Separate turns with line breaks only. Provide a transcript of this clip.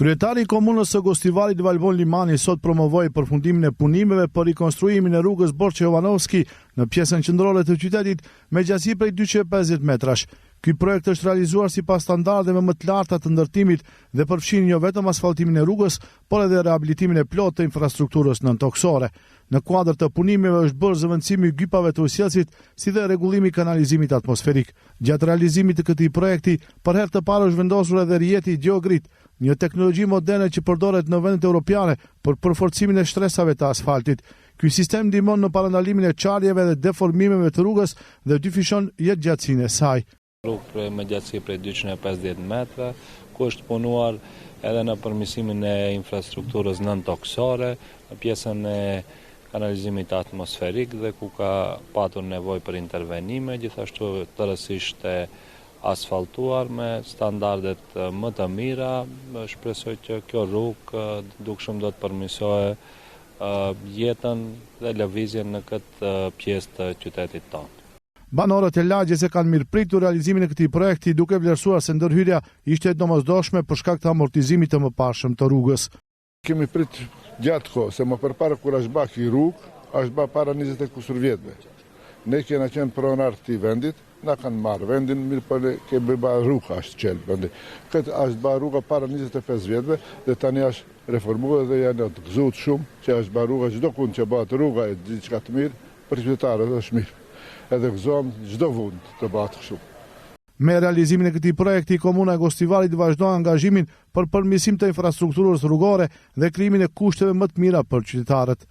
Kryetari i komunës së Gostivarit Valbon Limani sot promovoi përfundimin e punimeve për rikonstruimin e rrugës Borçe Jovanovski në pjesën qendrore të qytetit me gjatësi prej 250 metrash. Ky projekt është realizuar sipas standardeve më të larta të ndërtimit dhe përfshin jo vetëm asfaltimin e rrugës, por edhe rehabilitimin e plotë të infrastrukturës nëntoksore. Në kuadër të punimeve është bërë zëvendësimi i gypave të ujësjelësit, si dhe rregullimi i kanalizimit atmosferik. Gjatë realizimit të këtij projekti, për herë të parë është vendosur edhe rjeti GeoGrid, një teknologji moderne që përdoret në vendet europiane për përforcimin e shtresave të asfaltit. Ky sistem ndihmon në parandalimin e çarjeve dhe deformimeve të rrugës dhe dyfishon jetëgjatësinë e saj.
Rrugë me gjatësi prej 250 metra, ku është punuar edhe në përmirësimin e infrastrukturës nëntoksore, në pjesën e kanalizimit atmosferik dhe ku ka patur nevojë për intervenime, gjithashtu tërësisht e asfaltuar me standardet më të mira. Shpresoj që kjo rrugë dukshëm do të përmirësojë jetën dhe lëvizjen në këtë pjesë të qytetit tonë.
Banorët e lagjes e kanë mirëpritur realizimin e këtij projekti, duke vlerësuar se ndërhyrja ishte domosdoshme për shkak të amortizimit të mëparshëm të rrugës.
Kemi prit gjatë kohë, se më përpara kur është bë ky rrugë, është bë para 20 kusur vjetëve. Ne kena qenë pronar të vendit, na kanë marrë vendin, mirë po ne kemi bë rrugë është çel vendi. Këtë është bë rruga para 25 vjetëve dhe tani është reformuar dhe janë të gëzuar shumë që është bë rruga çdo kund që bëhet rruga e diçka të mirë për qytetarët është mirë. Edhe gëzojmë çdo vend të bëhet kështu.
Me realizimin e këtij projekti, komuna e Gostivarit vazhdon angazhimin për përmirësim të infrastrukturës rrugore dhe krijimin e kushteve më të mira për qytetarët.